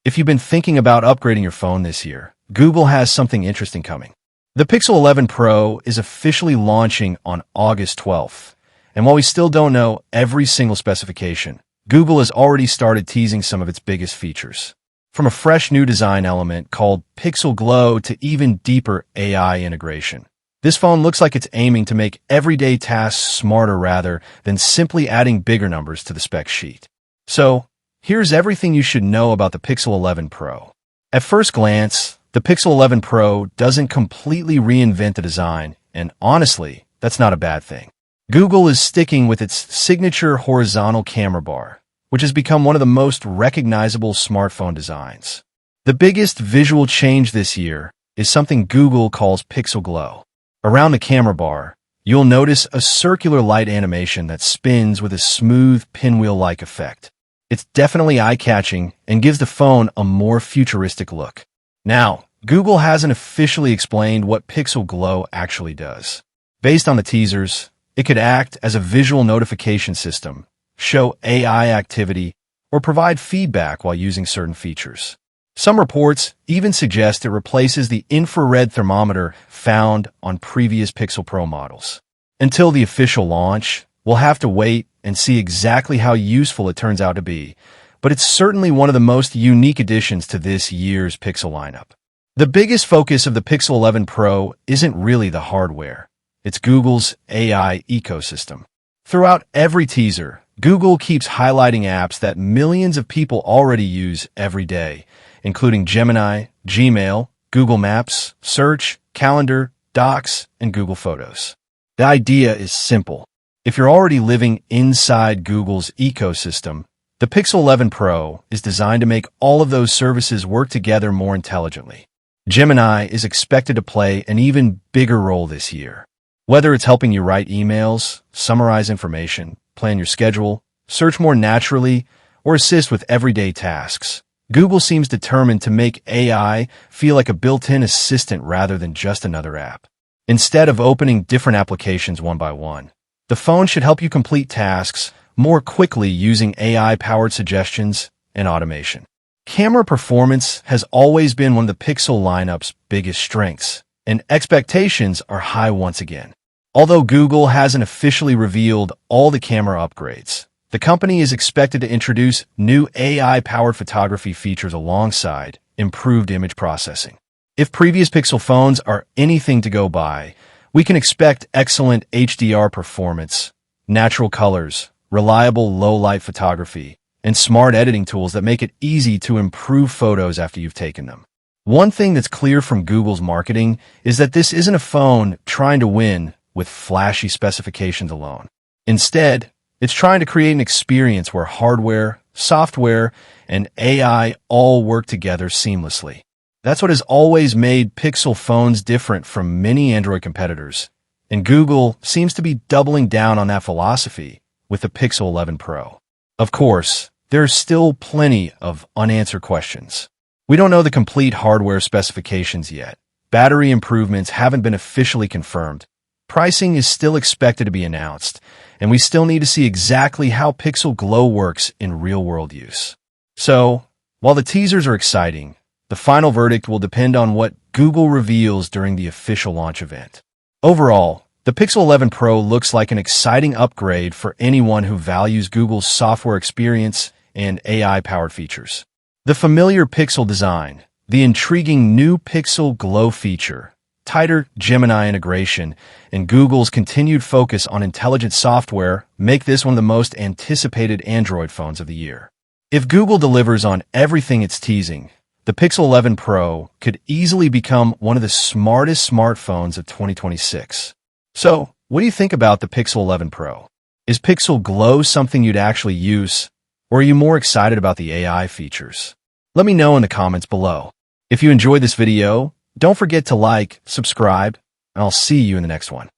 If you've been thinking about upgrading your phone this year, Google has something interesting coming. The Pixel 11 Pro is officially launching on August 12th, and while we still don't know every single specification, Google has already started teasing some of its biggest features. From a fresh new design element called Pixel Glow to even deeper AI integration. This phone looks like it's aiming to make everyday tasks smarter rather than simply adding bigger numbers to the spec sheet. So, here's everything you should know about the Pixel 11 Pro. At first glance, the Pixel 11 Pro doesn't completely reinvent the design, and honestly, that's not a bad thing. Google is sticking with its signature horizontal camera bar, which has become one of the most recognizable smartphone designs. The biggest visual change this year is something Google calls Pixel Glow. Around the camera bar, you'll notice a circular light animation that spins with a smooth pinwheel-like effect. It's definitely eye-catching and gives the phone a more futuristic look. Now, Google hasn't officially explained what Pixel Glow actually does. Based on the teasers, it could act as a visual notification system, show AI activity, or provide feedback while using certain features. Some reports even suggest it replaces the infrared thermometer found on previous Pixel Pro models. Until the official launch, we'll have to wait and see exactly how useful it turns out to be, but it's certainly one of the most unique additions to this year's Pixel lineup. The biggest focus of the Pixel 11 Pro isn't really the hardware. It's Google's AI ecosystem. Throughout every teaser, Google keeps highlighting apps that millions of people already use every day, including Gemini, Gmail, Google Maps, Search, Calendar, Docs, and Google Photos. The idea is simple. If you're already living inside Google's ecosystem, the Pixel 11 Pro is designed to make all of those services work together more intelligently. Gemini is expected to play an even bigger role this year. Whether it's helping you write emails, summarize information, plan your schedule, search more naturally, or assist with everyday tasks, Google seems determined to make AI feel like a built-in assistant rather than just another app. Instead of opening different applications one by one, the phone should help you complete tasks more quickly using AI-powered suggestions and automation. Camera performance has always been one of the Pixel lineup's biggest strengths, and expectations are high once again. Although Google hasn't officially revealed all the camera upgrades, the company is expected to introduce new AI-powered photography features alongside improved image processing. If previous Pixel phones are anything to go by, we can expect excellent HDR performance, natural colors, reliable low-light photography, and smart editing tools that make it easy to improve photos after you've taken them. One thing that's clear from Google's marketing is that this isn't a phone trying to win with flashy specifications alone. Instead, it's trying to create an experience where hardware, software, and AI all work together seamlessly. That's what has always made Pixel phones different from many Android competitors, and Google seems to be doubling down on that philosophy with the Pixel 11 Pro. Of course, there are still plenty of unanswered questions. We don't know the complete hardware specifications yet. Battery improvements haven't been officially confirmed. Pricing is still expected to be announced, and we still need to see exactly how Pixel Glow works in real-world use. So, while the teasers are exciting, the final verdict will depend on what Google reveals during the official launch event. Overall, the Pixel 11 Pro looks like an exciting upgrade for anyone who values Google's software experience and AI-powered features. The familiar Pixel design, the intriguing new Pixel Glow feature, tighter Gemini integration, and Google's continued focus on intelligent software make this one of the most anticipated Android phones of the year. If Google delivers on everything it's teasing, the Pixel 11 Pro could easily become one of the smartest smartphones of 2026. So, what do you think about the Pixel 11 Pro? Is Pixel Glow something you'd actually use, or are you more excited about the AI features? Let me know in the comments below. If you enjoyed this video, don't forget to like, subscribe, and I'll see you in the next one.